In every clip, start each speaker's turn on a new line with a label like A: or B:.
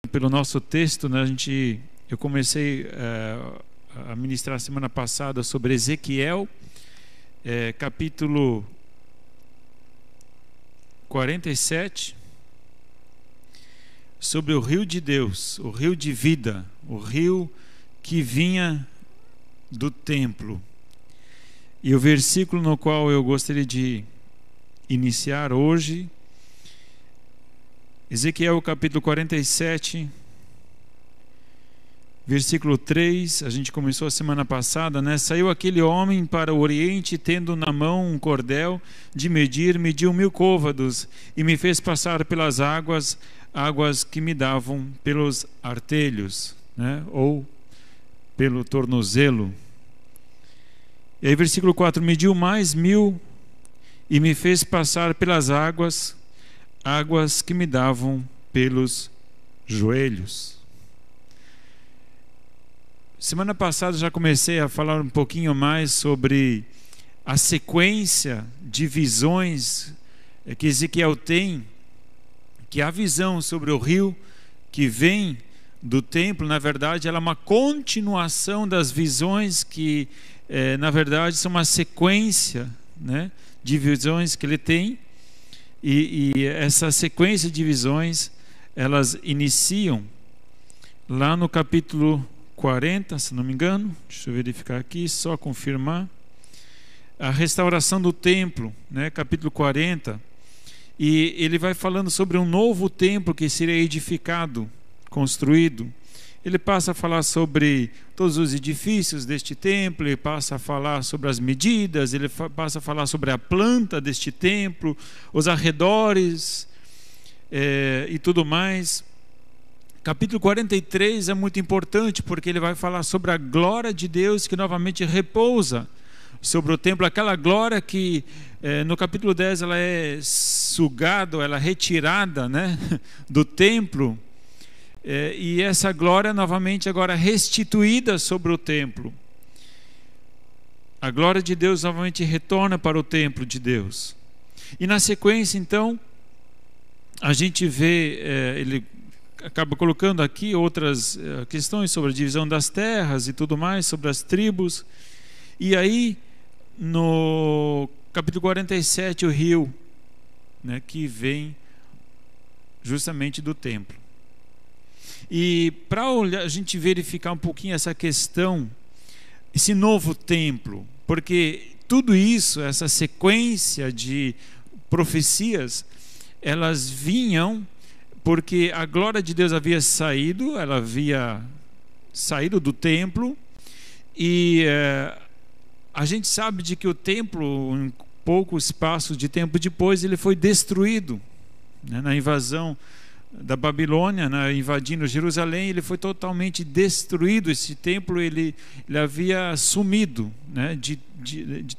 A: pelo nosso texto, né? Eu comecei a ministrar semana passada sobre Ezequiel, capítulo 47, sobre o rio de Deus, o rio de vida, o rio que vinha do templo. E o versículo no qual eu gostaria de iniciar hoje, Ezequiel capítulo 47, versículo 3, a gente começou a semana passada, né? Saiu aquele homem para o oriente, tendo na mão um cordel de medir, mediu 1000 côvados, e me fez passar pelas águas que me davam pelos artelhos, né? Ou pelo tornozelo. E aí versículo 4, mediu mais 1000, e me fez passar pelas águas que me davam pelos joelhos. Semana passada já comecei a falar um pouquinho mais sobre a sequência de visões que Ezequiel tem, que a visão sobre o rio que vem do templo, na verdade, ela é uma continuação das visões que, na verdade, são uma sequência, né, de visões que ele tem. E essa sequência de visões, elas iniciam lá no capítulo 40, se não me engano, deixa eu verificar aqui, só confirmar, a restauração do templo, né, capítulo 40, e ele vai falando sobre um novo templo que seria edificado, construído. Ele passa a falar sobre todos os edifícios deste templo, ele passa a falar sobre as medidas, ele passa a falar sobre a planta deste templo, os arredores e tudo mais. Capítulo 43 é muito importante porque ele vai falar sobre a glória de Deus que novamente repousa sobre o templo, aquela glória que no capítulo 10 ela é sugada, ela é retirada, né, do templo. E essa glória novamente agora restituída sobre o templo. A glória de Deus novamente retorna para o templo de Deus. E na sequência, então, a gente vê, ele acaba colocando aqui outras questões sobre a divisão das terras e tudo mais, sobre as tribos. E aí, no capítulo 47, o rio, né, que vem justamente do templo. E para a gente verificar um pouquinho essa questão, esse novo templo, porque tudo isso, essa sequência de profecias, elas vinham porque a glória de Deus havia saído, ela havia saído do templo, e a gente sabe de que o templo, em pouco espaço de tempo depois, ele foi destruído, né, na invasão da Babilônia, né, invadindo Jerusalém. Ele foi totalmente destruído. Esse templo ele havia sumido, né, de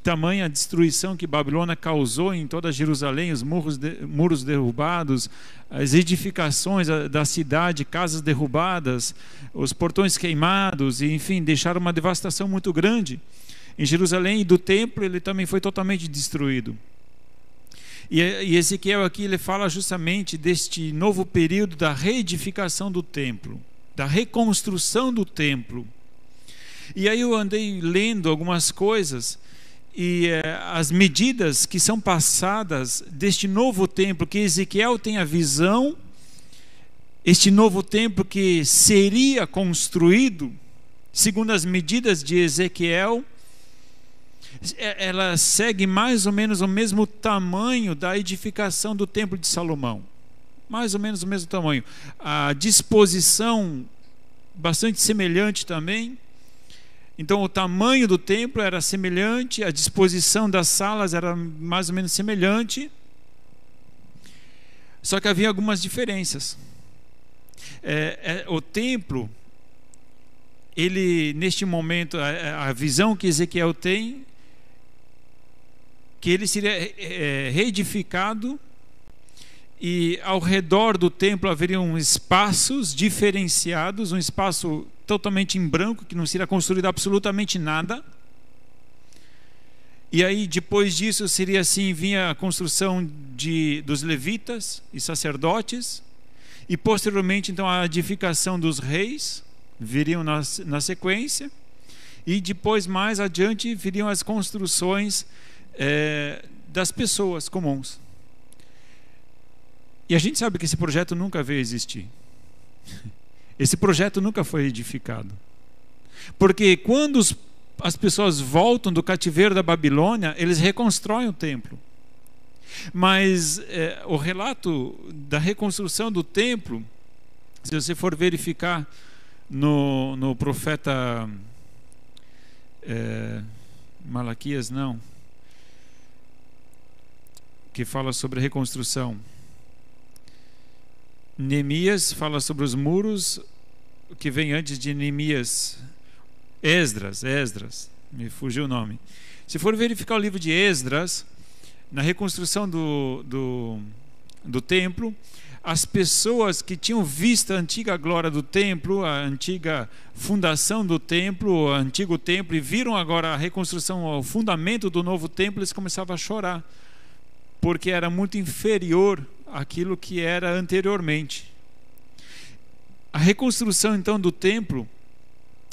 A: tamanha destruição que Babilônia causou em toda Jerusalém, os muros derrubados, as edificações da cidade, casas derrubadas, os portões queimados, e enfim, deixaram uma devastação muito grande em Jerusalém. E do templo ele também foi totalmente destruído. E Ezequiel aqui ele fala justamente deste novo período da reedificação do templo, da reconstrução do templo. E aí eu andei lendo algumas coisas, e as medidas que são passadas deste novo templo, que Ezequiel tem a visão, este novo templo que seria construído, segundo as medidas de Ezequiel, ela segue mais ou menos o mesmo tamanho da edificação do templo de Salomão, mais ou menos o mesmo tamanho, a disposição bastante semelhante também. Então o tamanho do templo era semelhante, a disposição das salas era mais ou menos semelhante, só que havia algumas diferenças. O templo, ele neste momento, a visão que Ezequiel tem, que ele seria reedificado, e ao redor do templo haveriam espaços diferenciados, um espaço totalmente em branco, que não seria construído absolutamente nada. E aí depois disso seria assim, vinha a construção dos levitas e sacerdotes, E posteriormente, então, a edificação dos reis viriam na sequência, e depois, mais adiante, viriam as construções das pessoas comuns. E a gente sabe que esse projeto nunca veio existir. Esse projeto nunca foi edificado. Porque quando as pessoas voltam do cativeiro da Babilônia, eles reconstroem o templo. Mas o relato da reconstrução do templo, se você for verificar no profeta Malaquias, não, que fala sobre a reconstrução. Neemias fala sobre os muros que vem antes de Neemias. Esdras, me fugiu o nome. Se for verificar o livro de Esdras, na reconstrução do templo, as pessoas que tinham visto a antiga glória do templo, a antiga fundação do templo, o antigo templo, e viram agora a reconstrução, o fundamento do novo templo, eles começavam a chorar, porque era muito inferior àquilo que era anteriormente. A reconstrução então do templo,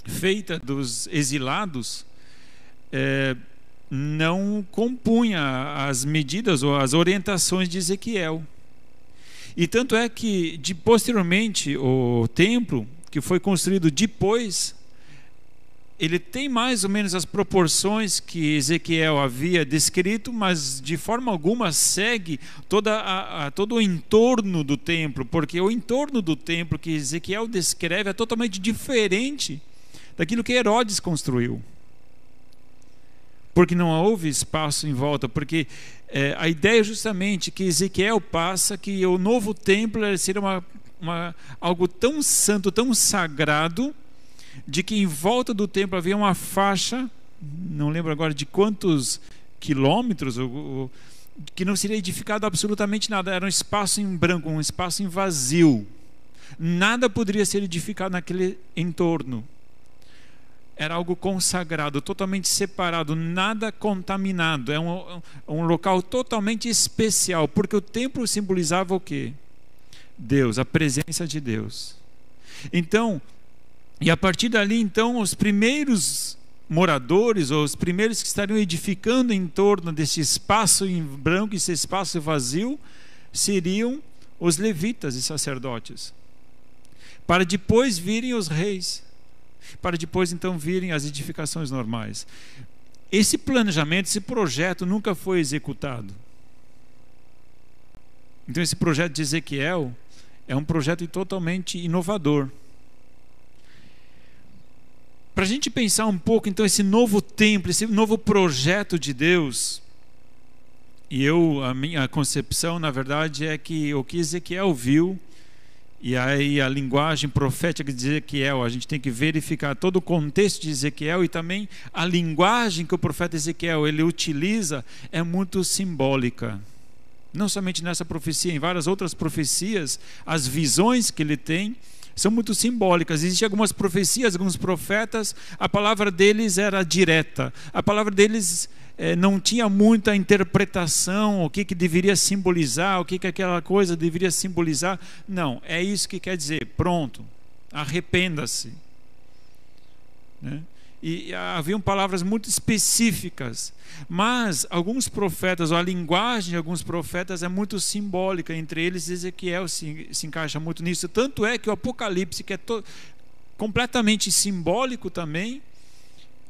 A: feita dos exilados, não compunha as medidas ou as orientações de Ezequiel. E tanto é que posteriormente o templo, que foi construído depois, ele tem mais ou menos as proporções que Ezequiel havia descrito, mas de forma alguma segue todo o entorno do templo, porque o entorno do templo que Ezequiel descreve é totalmente diferente daquilo que Herodes construiu. Porque não houve espaço em volta, porque a ideia é justamente que Ezequiel passa que o novo templo seria algo tão santo, tão sagrado, de que em volta do templo havia uma faixa, não lembro agora de quantos quilômetros, que não seria edificado absolutamente nada, era um espaço em branco, um espaço em vazio. Nada poderia ser edificado naquele entorno. Era algo consagrado, totalmente separado, nada contaminado. É um local totalmente especial, porque o templo simbolizava o quê? Deus, a presença de Deus. Então, e a partir dali, então, os primeiros moradores, ou os primeiros que estariam edificando em torno desse espaço em branco, esse espaço vazio, seriam os levitas e sacerdotes. Para depois virem os reis. Para depois então virem as edificações normais. Esse planejamento, esse projeto nunca foi executado. Então esse projeto de Ezequiel é um projeto totalmente inovador. Para a gente pensar um pouco então esse novo templo, esse novo projeto de Deus, e a minha concepção na verdade é que o que Ezequiel viu, e aí a linguagem profética de Ezequiel, a gente tem que verificar todo o contexto de Ezequiel, e também a linguagem que o profeta Ezequiel ele utiliza é muito simbólica. Não somente nessa profecia, em várias outras profecias, as visões que ele tem são muito simbólicas. Existem algumas profecias, alguns profetas, a palavra deles era direta, a palavra deles não tinha muita interpretação, o que deveria simbolizar, o que aquela coisa deveria simbolizar. Não, é isso que quer dizer, pronto, arrependa-se, né? E haviam palavras muito específicas, mas alguns profetas, ou a linguagem de alguns profetas é muito simbólica, entre eles Ezequiel se encaixa muito nisso. Tanto é que o Apocalipse, que é completamente simbólico também,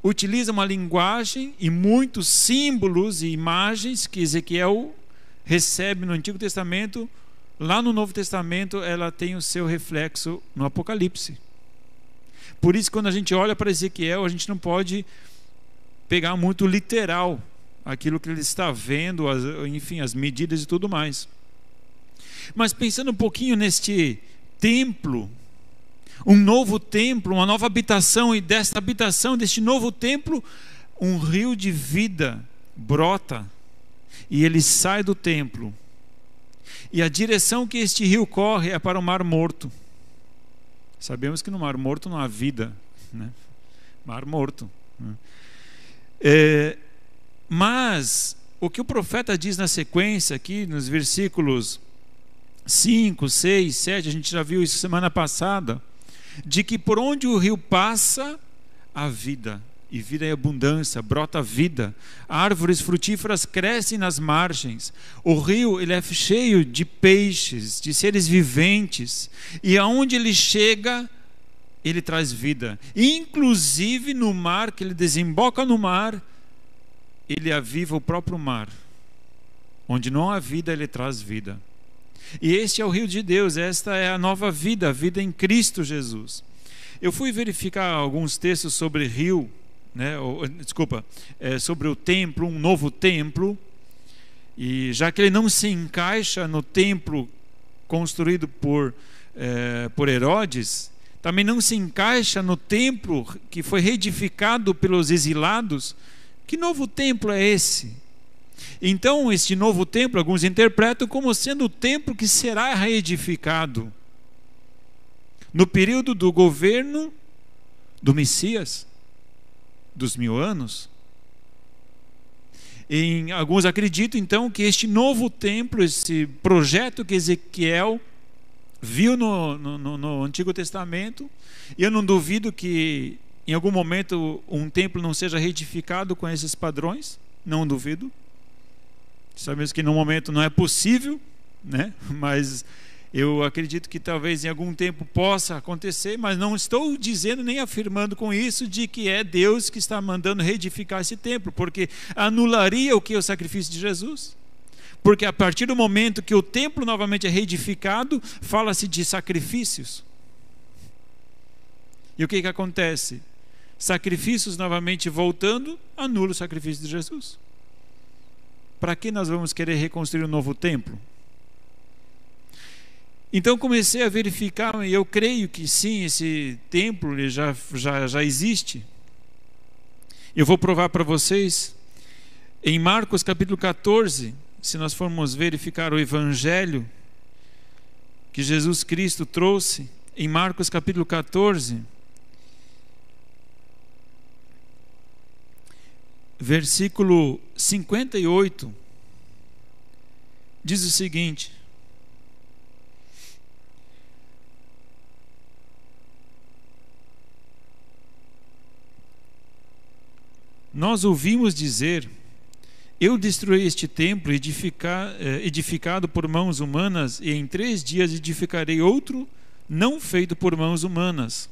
A: utiliza uma linguagem e muitos símbolos e imagens que Ezequiel recebe no Antigo Testamento. Lá no Novo Testamento ela tem o seu reflexo no Apocalipse. Por isso, quando a gente olha para Ezequiel, a gente não pode pegar muito literal aquilo que ele está vendo, enfim, as medidas e tudo mais. Mas pensando um pouquinho neste templo, um novo templo, uma nova habitação, e desta habitação, deste novo templo, um rio de vida brota, e ele sai do templo, e a direção que este rio corre é para o Mar Morto. Sabemos que no Mar Morto não há vida, né? Mar Morto, né? Mas o que o profeta diz na sequência aqui, nos versículos 5, 6, 7, a gente já viu isso semana passada, de que por onde o rio passa, há vida, e vida é abundância, brota vida. Árvores frutíferas crescem nas margens. O rio, ele é cheio de peixes, de seres viventes, e aonde ele chega, ele traz vida. Inclusive no mar, que ele desemboca no mar, ele aviva o próprio mar. Onde não há vida, ele traz vida. E este é o rio de Deus, esta é a nova vida, a vida em Cristo Jesus. Eu fui verificar alguns textos sobre rio, sobre o templo, um novo templo, e já que ele não se encaixa no templo construído por Herodes, também não se encaixa no templo que foi reedificado pelos exilados. Que novo templo é esse? Então, este novo templo, alguns interpretam como sendo o templo que será reedificado no período do governo do Messias, dos 1000 anos. Alguns acreditam, então, que este novo templo, esse projeto que Ezequiel viu no Antigo Testamento, e eu não duvido que em algum momento um templo não seja reedificado com esses padrões, não duvido. Sabemos que no momento não é possível, né? Mas eu acredito que talvez em algum tempo possa acontecer, mas não estou dizendo nem afirmando com isso de que é Deus que está mandando reedificar esse templo, porque anularia o que? O sacrifício de Jesus. Porque a partir do momento que o templo novamente é reedificado, fala-se de sacrifícios. E o que acontece? Sacrifícios novamente voltando, anula o sacrifício de Jesus. Para que nós vamos querer reconstruir um novo templo? Então comecei a verificar, e eu creio que sim, esse templo ele já existe. Eu vou provar para vocês. Em Marcos capítulo 14, se nós formos verificar o evangelho que Jesus Cristo trouxe, em Marcos capítulo 14, versículo 58, diz o seguinte: nós ouvimos dizer, eu destruí este templo edificado por mãos humanas, e em 3 dias edificarei outro não feito por mãos humanas.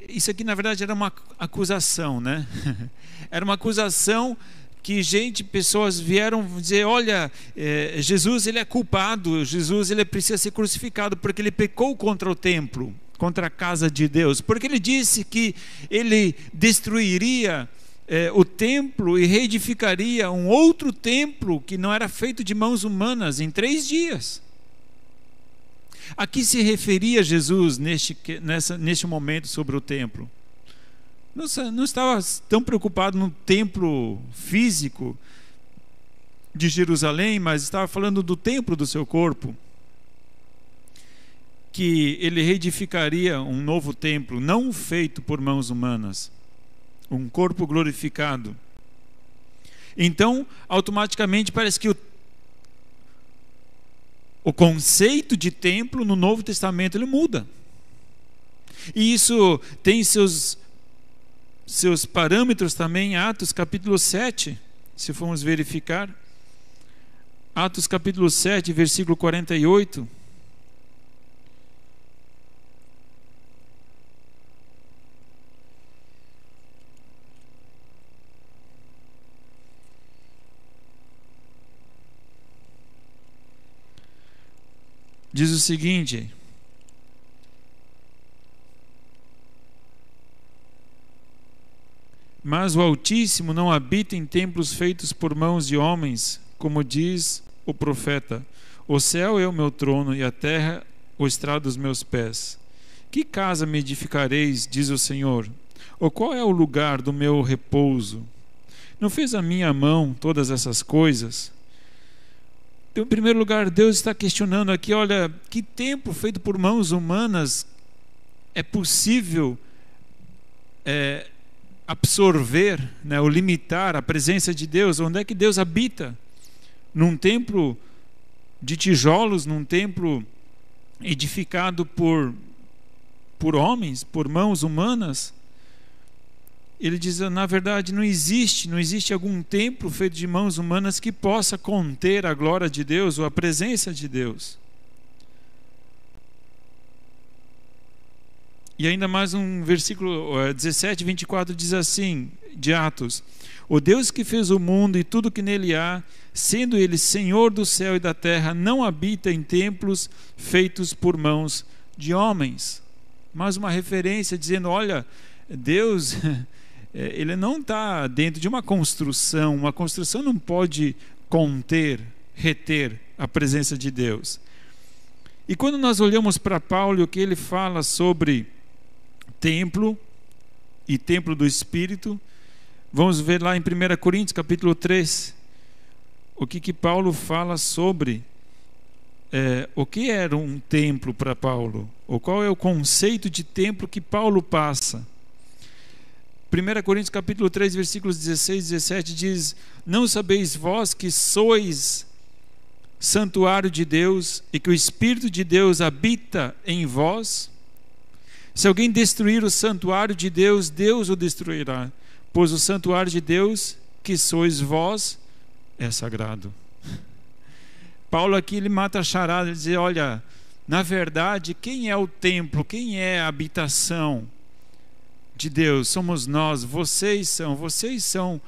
A: Isso aqui na verdade era uma acusação, né? Era uma acusação que pessoas vieram dizer, olha, Jesus ele é culpado, Jesus ele precisa ser crucificado porque ele pecou contra o templo, contra a casa de Deus, porque ele disse que ele destruiria o templo e reedificaria um outro templo que não era feito de mãos humanas em 3 dias. A que se referia Jesus neste momento sobre o templo? Não estava tão preocupado no templo físico de Jerusalém, mas estava falando do templo do seu corpo, que ele reedificaria um novo templo, não feito por mãos humanas, um corpo glorificado. Então, automaticamente parece que o conceito de templo no Novo Testamento ele muda. E isso tem seus parâmetros também em Atos capítulo 7, se formos verificar. Atos capítulo 7, versículo 48. Diz o seguinte: mas o Altíssimo não habita em templos feitos por mãos de homens, como diz o profeta: o céu é o meu trono e a terra o estrado dos meus pés. Que casa me edificareis, diz o Senhor? Ou qual é o lugar do meu repouso? Não fez a minha mão todas essas coisas? Então, em primeiro lugar, Deus está questionando aqui, olha, que templo feito por mãos humanas é possível absorver, né, ou limitar a presença de Deus? Onde é que Deus habita? Num templo de tijolos num templo edificado por homens, por mãos humanas. Ele diz, na verdade, não existe algum templo feito de mãos humanas que possa conter a glória de Deus ou a presença de Deus. E ainda mais um versículo 17, 24 diz assim, de Atos: o Deus que fez o mundo e tudo que nele há, sendo ele Senhor do céu e da terra, não habita em templos feitos por mãos de homens. Mais uma referência dizendo, olha, Deus, ele não está dentro de uma construção não pode conter, reter a presença de Deus. E quando nós olhamos para Paulo, o que ele fala sobre templo e templo do Espírito, vamos ver lá em 1 Coríntios capítulo 3, o que Paulo fala sobre o que era um templo para Paulo, ou qual é o conceito de templo que Paulo passa. 1 Coríntios capítulo 3, versículos 16 e 17 diz: não sabeis vós que sois santuário de Deus e que o Espírito de Deus habita em vós? Se alguém destruir o santuário de Deus, Deus o destruirá, pois o santuário de Deus, que sois vós, é sagrado. Paulo aqui ele mata a charada, ele diz, olha, na verdade, quem é o templo, quem é a habitação de Deus? Somos nós, vocês são,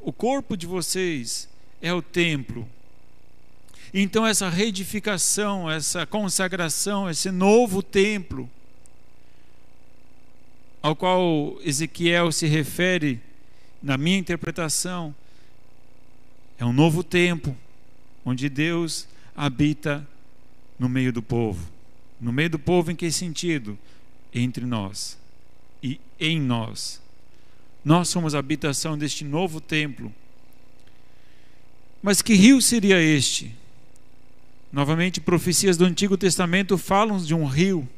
A: o corpo de vocês é o templo. Então essa reedificação, essa consagração, esse novo templo, ao qual Ezequiel se refere, na minha interpretação, é um novo templo, onde Deus habita no meio do povo. No meio do povo em que sentido? Entre nós e em nós. Nós somos a habitação deste novo templo. Mas que rio seria este? Novamente, profecias do Antigo Testamento falam de um rio.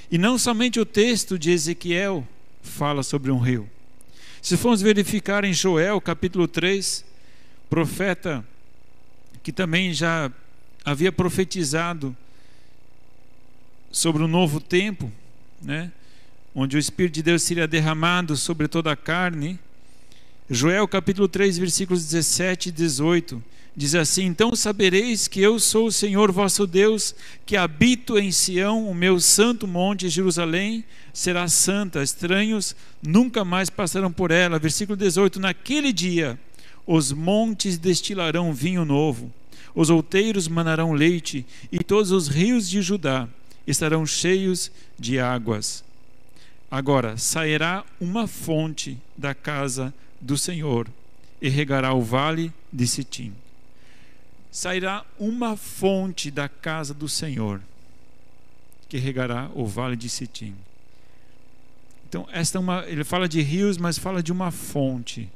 A: E não somente o texto de Ezequiel fala sobre um rio. Se formos verificar em Joel capítulo 3, profeta que também já havia profetizado sobre o novo tempo, né, onde o Espírito de Deus seria derramado sobre toda a carne. Joel capítulo 3, versículos 17 e 18 diz assim: então sabereis que eu sou o Senhor vosso Deus, que habito em Sião, o meu santo monte. Jerusalém será santa, estranhos nunca mais passarão por ela. Versículo 18: naquele dia os montes destilarão vinho novo, os outeiros manarão leite, e todos os rios de Judá estarão cheios de águas. Agora sairá uma fonte da casa do Senhor e regará o vale de Sitim. Sairá uma fonte da casa do Senhor que regará o vale de Sitim. Então ele fala de rios, mas fala de uma fonte.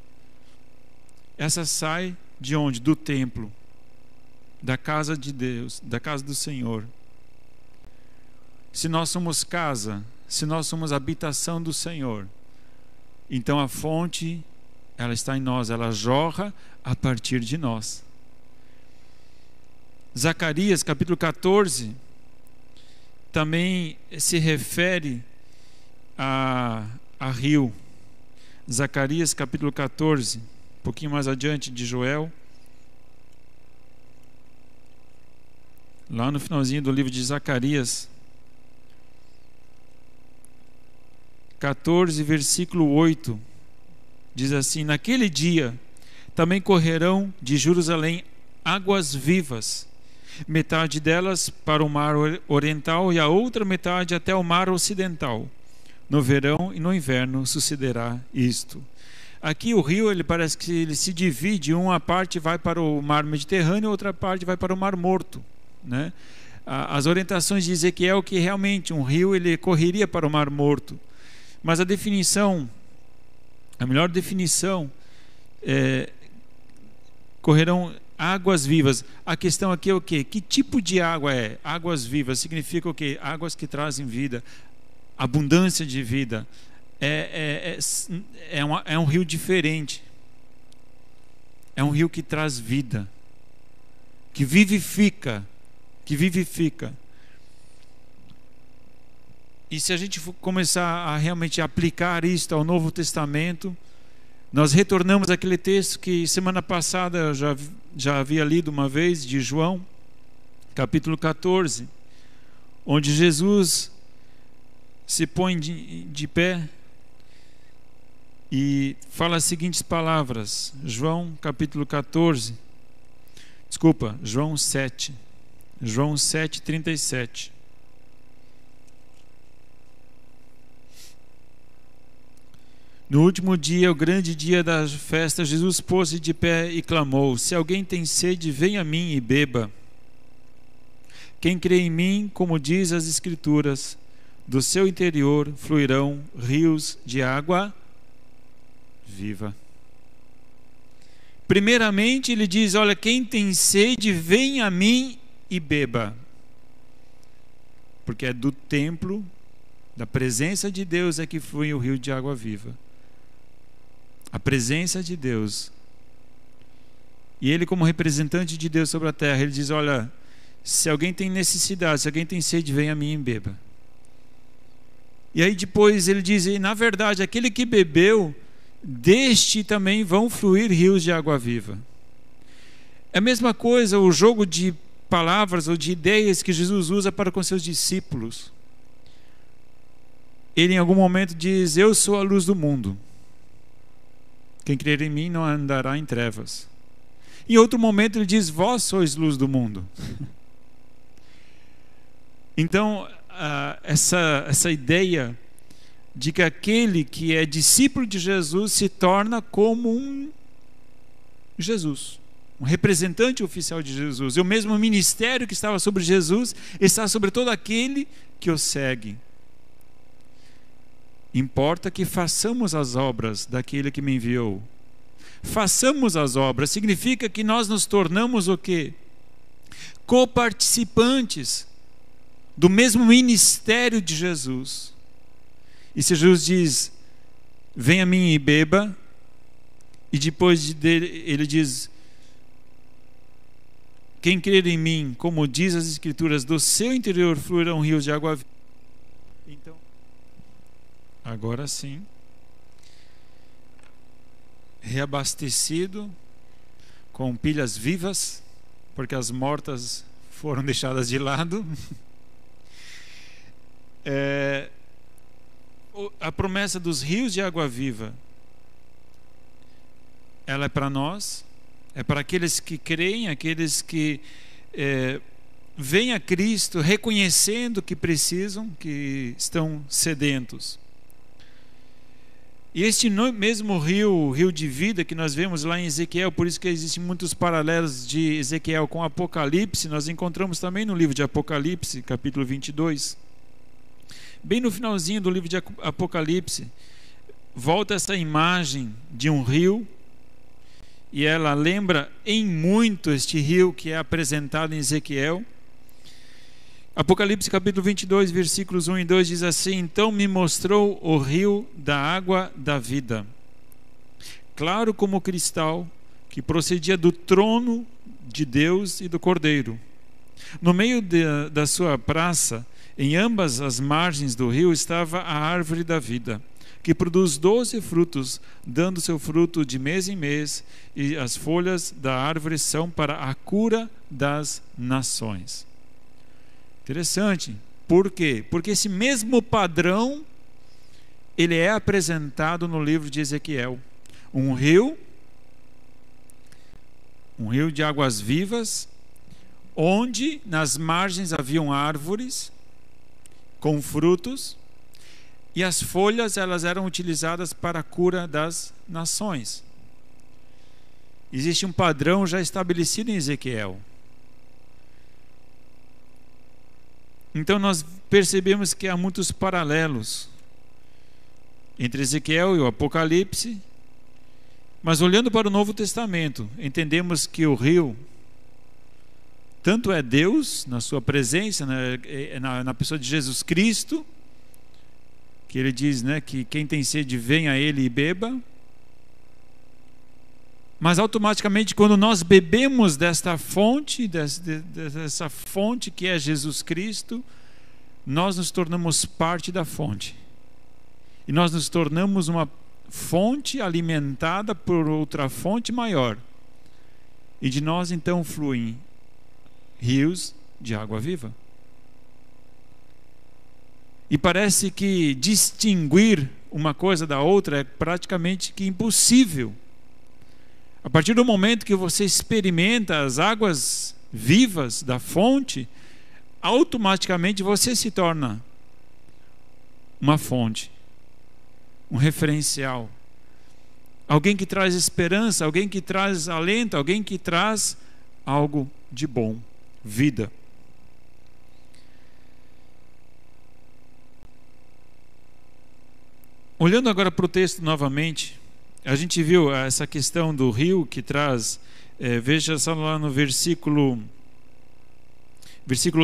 A: Essa sai de onde? Do templo, da casa de Deus, da casa do Senhor. Se nós somos casa, se nós somos habitação do Senhor, então a fonte, ela está em nós, ela jorra a partir de nós. Zacarias capítulo 14 também se refere a rio. Zacarias capítulo 14, um pouquinho mais adiante de Joel, lá no finalzinho do livro de Zacarias 14, versículo 8, diz assim: naquele dia também correrão de Jerusalém águas vivas, metade delas para o mar oriental e a outra metade até o mar ocidental. No verão e no inverno sucederá isto. Aqui o rio, ele parece que ele se divide, uma parte vai para o mar Mediterrâneo, outra parte vai para o mar Morto, né? As orientações de Ezequiel que realmente um rio ele correria para o mar Morto, mas a melhor definição é correrão águas vivas. A questão aqui é o quê? Que tipo de água é? Águas vivas significa o quê? Águas que trazem vida, abundância de vida. É um rio diferente. É um rio que traz vida. que vivifica, que vivifica. E se a gente for começar a realmente aplicar isto ao Novo Testamento, nós retornamos àquele texto que semana passada eu já havia lido uma vez, de João, capítulo 14, onde Jesus se põe de pé e fala as seguintes palavras. João capítulo 14, João 7, João 7, 37. No último dia, o grande dia da festa, Jesus pôs-se de pé e clamou: se alguém tem sede, venha a mim e beba. Quem crê em mim, como diz as Escrituras, do seu interior fluirão rios de água viva. Primeiramente, ele diz: olha, quem tem sede, venha a mim e beba. Porque é do templo, da presença de Deus, é que flui o rio de água viva. A presença de Deus. E ele, como representante de Deus sobre a terra, ele diz: olha, se alguém tem necessidade, se alguém tem sede, venha a mim e beba. E aí depois ele diz: e na verdade, aquele que bebeu, deste também vão fluir rios de água viva. É a mesma coisa o jogo de palavras ou de ideias que Jesus usa para com seus discípulos. Ele em algum momento diz: eu sou a luz do mundo. Quem crer em mim não andará em trevas. Em outro momento ele diz: vós sois luz do mundo. Então, essa ideia de que aquele que é discípulo de Jesus se torna como um Jesus, um representante oficial de Jesus. E o mesmo ministério que estava sobre Jesus está sobre todo aquele que o segue. Importa que façamos as obras daquele que me enviou. Façamos as obras significa que nós nos tornamos o quê? Coparticipantes do mesmo ministério de Jesus. E se Jesus diz: venha a mim e beba, e depois dele ele diz: quem crer em mim, como diz as Escrituras, do seu interior fluirão rios de água viva. Então, agora sim, reabastecido, com pilhas vivas, porque as mortas foram deixadas de lado. A promessa dos rios de água viva, ela é para nós, é para aqueles que creem, aqueles que vêm a Cristo reconhecendo que precisam, que estão sedentos. E este mesmo rio de vida que nós vemos lá em Ezequiel, por isso que existem muitos paralelos de Ezequiel com Apocalipse, nós encontramos também no livro de Apocalipse, capítulo 22. Bem no finalzinho do livro de Apocalipse, volta essa imagem de um rio, e ela lembra em muito este rio que é apresentado em Ezequiel. Apocalipse capítulo 22, versículos 1 e 2 diz assim: então me mostrou o rio da água da vida, claro como cristal, que procedia do trono de Deus e do Cordeiro. No meio da sua praça, em ambas as margens do rio, estava a árvore da vida, que produz 12 frutos, dando seu fruto de mês em mês, e as folhas da árvore são para a cura das nações. Interessante. Por quê? Porque esse mesmo padrão ele é apresentado no livro de Ezequiel. Um rio de águas vivas, onde nas margens haviam árvores com frutos, e as folhas elas eram utilizadas para a cura das nações. Existe um padrão já estabelecido em Ezequiel. Então nós percebemos que há muitos paralelos entre Ezequiel e o Apocalipse, mas olhando para o Novo Testamento, entendemos que o rio tanto é Deus na sua presença, na pessoa de Jesus Cristo, que ele diz, que quem tem sede venha a ele e beba, Mas automaticamente, quando nós bebemos desta fonte, dessa fonte que é Jesus Cristo, nós nos tornamos parte da fonte. E nós nos tornamos uma fonte alimentada por outra fonte maior. E de nós então fluem rios de água viva. E parece que distinguir uma coisa da outra é praticamente que impossível. A partir do momento que você experimenta as águas vivas da fonte, automaticamente você se torna uma fonte, um referencial, alguém que traz esperança, alguém que traz alento, alguém que traz algo de bom, vida. Olhando agora para o texto novamente, a gente viu essa questão do rio que traz, veja só lá no versículo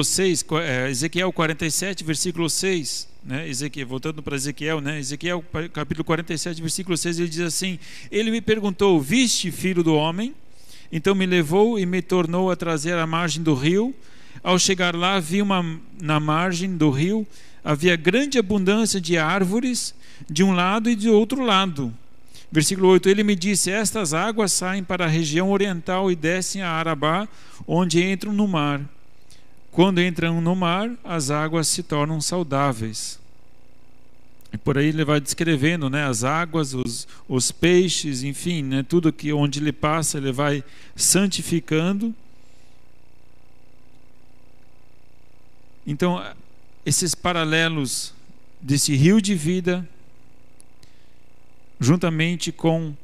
A: 6, Ezequiel 47, versículo 6, né? Voltando para Ezequiel, né? Ezequiel capítulo 47, versículo 6, ele diz assim: ele me perguntou, viste, filho do homem? Então me levou e me tornou a trazer à margem do rio. Ao chegar lá, vi na margem do rio, havia grande abundância de árvores, de um lado e de outro lado. Versículo 8, ele me disse, estas águas saem para a região oriental e descem a Arabá, onde entram no mar. Quando entram no mar, as águas se tornam saudáveis. E por aí ele vai descrevendo, né, as águas, os peixes, enfim, né, tudo que onde ele passa, ele vai santificando. Então, esses paralelos desse rio de vida, juntamente com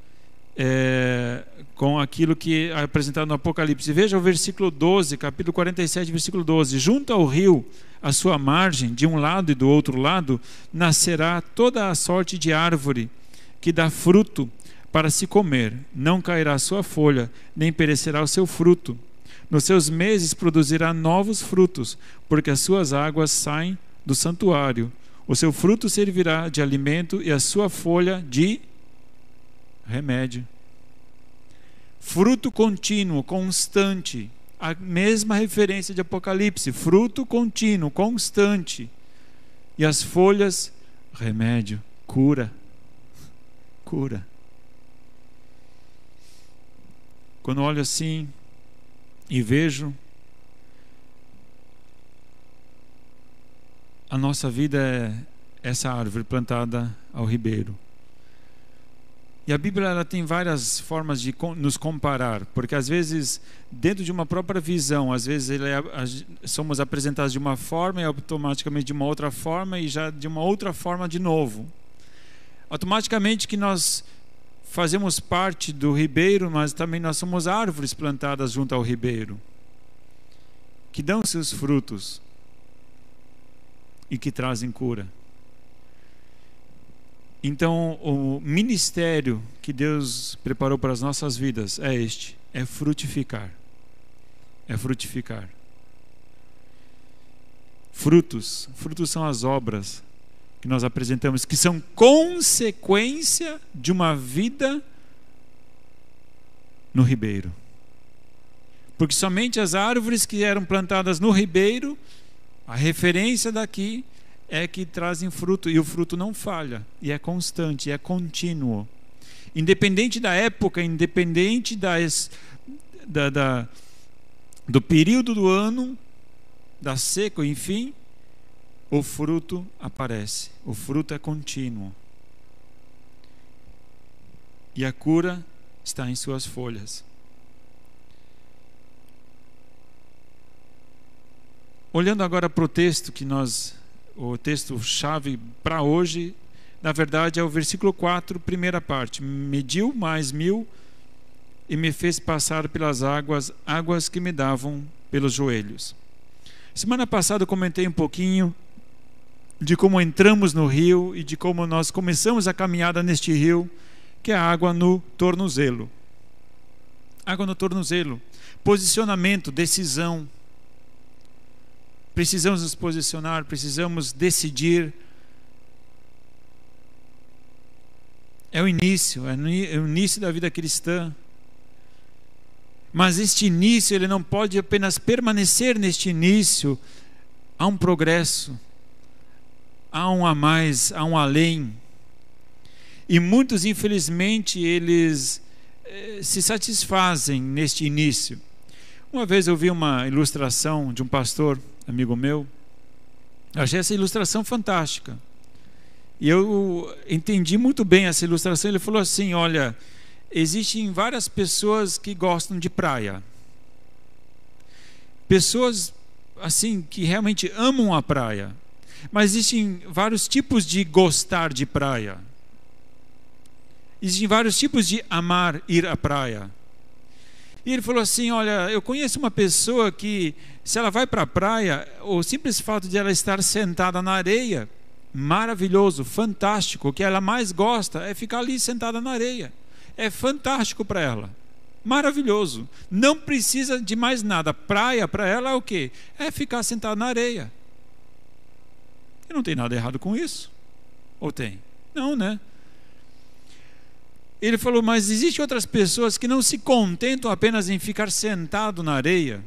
A: aquilo que é apresentado no Apocalipse. Veja o versículo 12, capítulo 47, versículo 12. Junto ao rio, à sua margem, de um lado e do outro lado, nascerá toda a sorte de árvore que dá fruto para se comer. Não cairá a sua folha, nem perecerá o seu fruto. Nos seus meses produzirá novos frutos, porque as suas águas saem do santuário. O seu fruto servirá de alimento e a sua folha de remédio. Fruto contínuo, constante. A mesma referência de Apocalipse. Fruto contínuo, constante. E as folhas, remédio, cura. Cura. Quando olho assim e vejo, a nossa vida é essa árvore plantada ao ribeiro. E a Bíblia ela tem várias formas de nos comparar, porque às vezes, dentro de uma própria visão, às vezes somos apresentados de uma forma e automaticamente de uma outra forma e já de uma outra forma de novo. Automaticamente que nós fazemos parte do ribeiro, mas também nós somos árvores plantadas junto ao ribeiro, que dão seus frutos e que trazem cura. Então, o ministério que Deus preparou para as nossas vidas é frutificar. É frutificar. Frutos são as obras que nós apresentamos, que são consequência de uma vida no ribeiro. Porque somente as árvores que eram plantadas no ribeiro, a referência daqui é que trazem fruto, e o fruto não falha, e é constante, é contínuo. Independente da época, independente do período do ano, da seca, enfim, o fruto aparece, o fruto é contínuo. E a cura está em suas folhas. Olhando agora para o texto o texto-chave para hoje, na verdade é o versículo 4, primeira parte. Mediu mais 1000 e me fez passar pelas águas que me davam pelos joelhos. Semana passada eu comentei um pouquinho de como entramos no rio e de como nós começamos a caminhada neste rio, que é a água no tornozelo. Água no tornozelo. Posicionamento, decisão. Precisamos nos posicionar, precisamos decidir. É o início da vida cristã. Mas este início, ele não pode apenas permanecer neste início. Há um progresso, há um a mais, há um além. E muitos, infelizmente, eles se satisfazem neste início. Uma vez eu vi uma ilustração de um pastor, amigo meu. Achei essa ilustração fantástica. E eu entendi muito bem essa ilustração. Ele falou assim: olha, existem várias pessoas que gostam de praia. Pessoas assim que realmente amam a praia. Mas existem vários tipos de gostar de praia. Existem vários tipos de amar ir à praia. E ele falou assim: olha, eu conheço uma pessoa que, se ela vai para a praia, o simples fato de ela estar sentada na areia, maravilhoso, fantástico. O que ela mais gosta é ficar ali sentada na areia. É fantástico para ela, maravilhoso. Não precisa de mais nada. Praia para ela é o quê? É ficar sentada na areia. E não tem nada errado com isso. Ou tem? Não, né? Ele falou: mas existem outras pessoas que não se contentam apenas em ficar sentado na areia.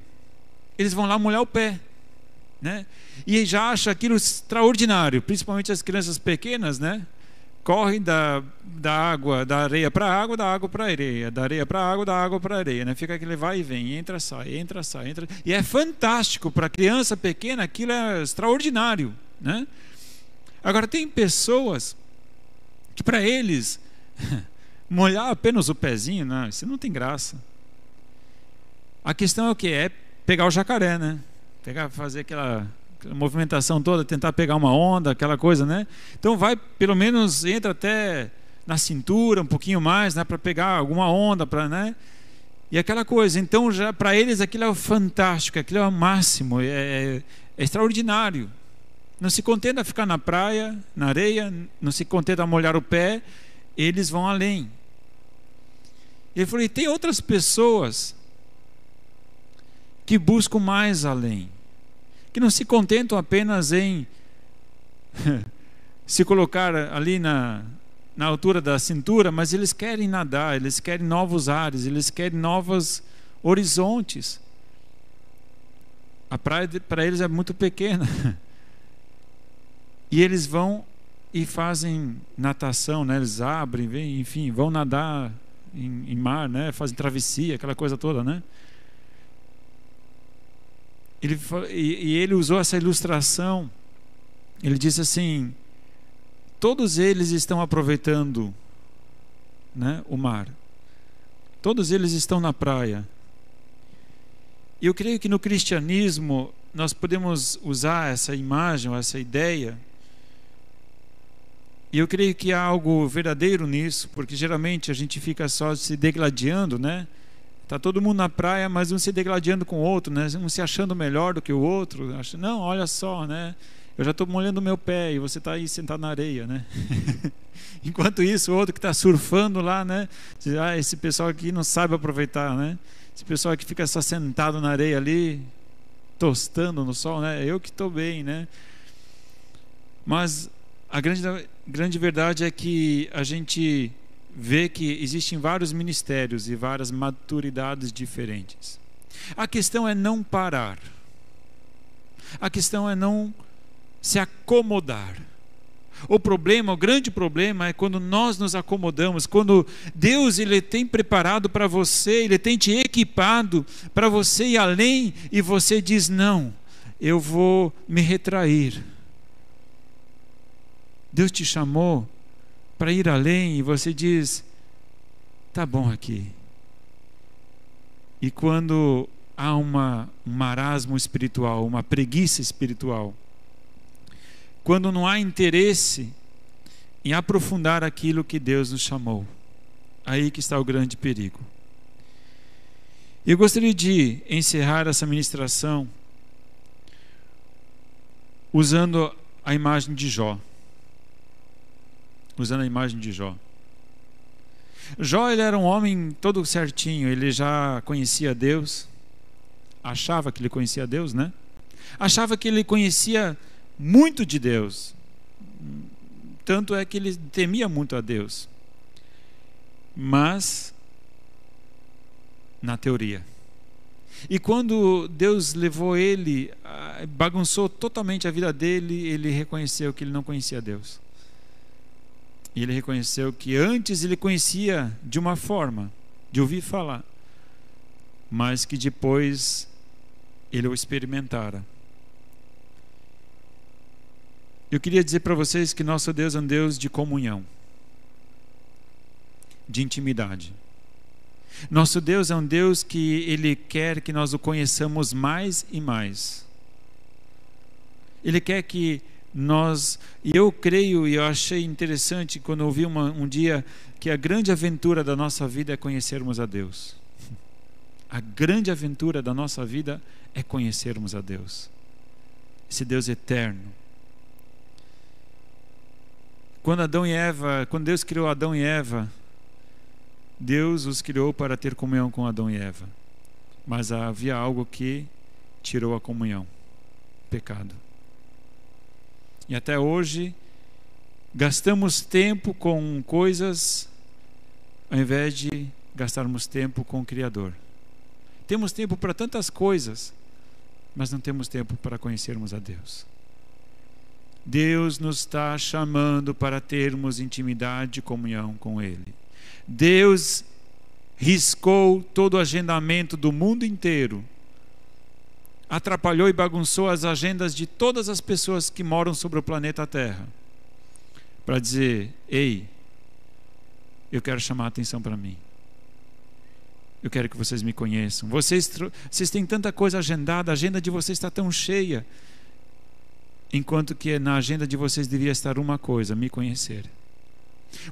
A: Eles vão lá molhar o pé, né? E já acham aquilo extraordinário, principalmente as crianças pequenas, né? Correm da água, da areia para a água, da água para a areia, da areia para a água, da água para a areia, né? Fica aquele vai e vem, entra, sai, entra, sai, entra. E é fantástico para a criança pequena, aquilo é extraordinário, né? Agora tem pessoas que para eles molhar apenas o pezinho, não, isso não tem graça. A questão é o que? É pegar o jacaré, né? Fazer aquela movimentação toda, tentar pegar uma onda, aquela coisa, né? Então vai, pelo menos entra até na cintura um pouquinho mais, né? Para pegar alguma onda, né? E aquela coisa. Então já para eles aquilo é o fantástico, aquilo é o máximo, é extraordinário. Não se contenta a ficar na praia, na areia, não se contenta a molhar o pé, eles vão além. Ele falou: e tem outras pessoas que buscam mais além, que não se contentam apenas em se colocar ali na altura da cintura, mas eles querem nadar, eles querem novos ares, eles querem novos horizontes. A praia para eles é muito pequena. E eles vão e fazem natação, né? Eles abrem, vêm, enfim, vão nadar em mar, né? Fazem travessia, aquela coisa toda, né? Ele usou essa ilustração. Ele disse assim: todos eles estão aproveitando, né, o mar. Todos eles estão na praia. E eu creio que no cristianismo nós podemos usar essa imagem, essa ideia. E eu creio que há algo verdadeiro nisso, porque geralmente a gente fica só se degladiando, né? Está todo mundo na praia, mas um se degladiando com o outro, né? Um se achando melhor do que o outro. Não, olha só, né? Eu já estou molhando o meu pé e você está aí sentado na areia, né? Enquanto isso, o outro que está surfando lá, né? Esse pessoal aqui não sabe aproveitar, né? Esse pessoal aqui fica só sentado na areia ali, tostando no sol, né? Eu que estou bem, né? Mas a grande verdade é que a gente vê que existem vários ministérios e várias maturidades diferentes. A questão é não parar. A questão é não se acomodar. O grande problema é quando nós nos acomodamos, quando Deus ele tem preparado para você, Ele tem te equipado para você ir além e você diz: não, eu vou me retrair. Deus te chamou para ir além e você diz: tá bom aqui. E quando há um marasmo espiritual, uma preguiça espiritual, quando não há interesse em aprofundar aquilo que Deus nos chamou, aí que está o grande perigo. Eu gostaria de encerrar essa ministração usando a imagem de Jó. Jó, ele era um homem todo certinho, ele já conhecia Deus, achava que ele conhecia Deus, né? Achava que ele conhecia muito de Deus, tanto é que ele temia muito a Deus, mas na teoria, E quando Deus levou ele, bagunçou totalmente a vida dele, ele reconheceu que ele não conhecia Deus. E ele reconheceu que antes ele conhecia de uma forma, de ouvir falar, mas que depois ele o experimentara. Eu queria dizer para vocês que nosso Deus é um Deus de comunhão, de intimidade. Nosso Deus é um Deus que Ele quer que nós o conheçamos mais e mais. Ele quer que nós... E eu creio, e eu achei interessante quando ouvi um dia que a grande aventura da nossa vida é conhecermos a Deus. A grande aventura da nossa vida é conhecermos a Deus. Esse Deus eterno. Quando Deus criou Adão e Eva, Deus os criou para ter comunhão com Adão e Eva. Mas havia algo que tirou a comunhão: pecado. E até hoje gastamos tempo com coisas ao invés de gastarmos tempo com o Criador. Temos tempo para tantas coisas, mas não temos tempo para conhecermos a Deus. Deus nos está chamando para termos intimidade e comunhão com Ele. Deus riscou todo o agendamento do mundo inteiro, atrapalhou e bagunçou as agendas de todas as pessoas que moram sobre o planeta Terra, para dizer: ei, eu quero chamar a atenção para mim. Eu quero que vocês me conheçam. Vocês têm tanta coisa agendada, a agenda de vocês está tão cheia, enquanto que na agenda de vocês devia estar uma coisa: me conhecer.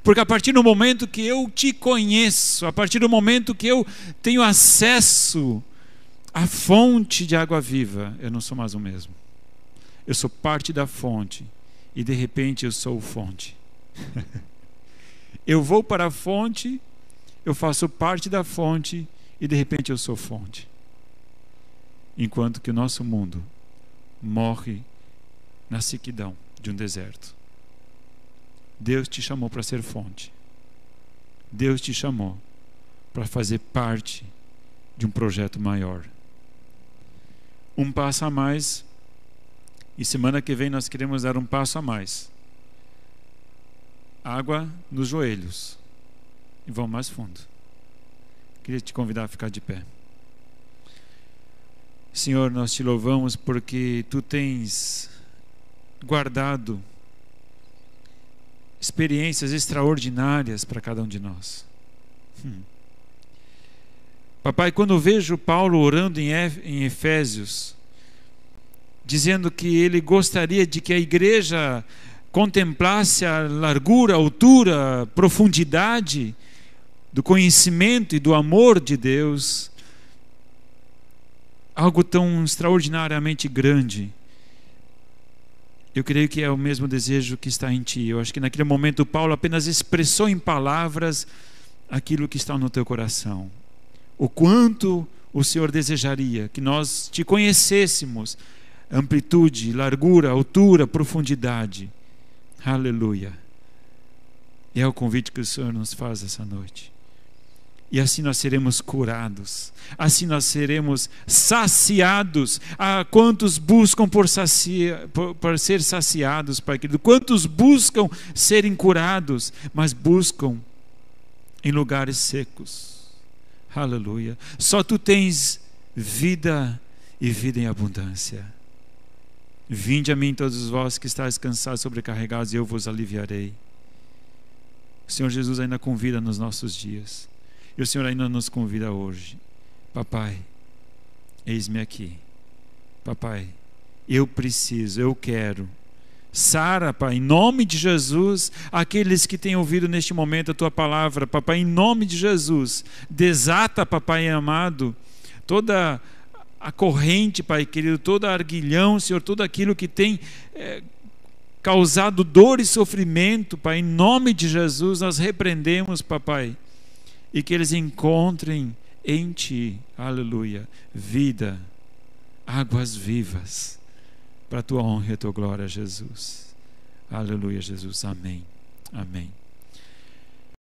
A: Porque a partir do momento que eu te conheço, a partir do momento que eu tenho acesso à fonte de água viva, eu não sou mais o mesmo. Eu sou parte da fonte e de repente eu sou fonte. Eu vou para a fonte, eu faço parte da fonte e de repente eu sou fonte. Enquanto que o nosso mundo morre na sequidão de um deserto. Deus te chamou para ser fonte. Deus te chamou para fazer parte de um projeto maior. Um passo a mais. E semana que vem nós queremos dar um passo a mais. Água nos joelhos. E vamos mais fundo. Queria te convidar a ficar de pé. Senhor, nós te louvamos porque Tu tens guardado experiências extraordinárias para cada um de nós. Papai, quando eu vejo Paulo orando em Efésios, dizendo que ele gostaria de que a igreja contemplasse a largura, a altura, a profundidade do conhecimento e do amor de Deus, algo tão extraordinariamente grande, eu creio que é o mesmo desejo que está em ti. Eu acho que naquele momento Paulo apenas expressou em palavras aquilo que está no teu coração. O quanto o Senhor desejaria que nós te conhecêssemos, amplitude, largura, altura, profundidade. Aleluia. E é o convite que o Senhor nos faz essa noite. E assim nós seremos curados, assim nós seremos saciados. Quantos buscam por ser saciados, Pai querido? Quantos buscam serem curados, mas buscam em lugares secos? Aleluia. Só Tu tens vida e vida em abundância. Vinde a mim todos vós que estáis cansados, sobrecarregados, e eu vos aliviarei. O Senhor Jesus ainda convida nos nossos dias. E o Senhor ainda nos convida hoje. Papai, eis-me aqui. Papai, eu preciso, eu quero. Sara, Pai, em nome de Jesus, aqueles que têm ouvido neste momento a Tua palavra, Papai, em nome de Jesus, desata, Papai amado, toda a corrente, Pai querido, todo arguilhão, Senhor, tudo aquilo que tem causado dor e sofrimento, Pai, em nome de Jesus, nós repreendemos, Papai, e que eles encontrem em Ti, aleluia, vida, águas vivas, para a Tua honra e a Tua glória, Jesus. Aleluia, Jesus. Amém. Amém.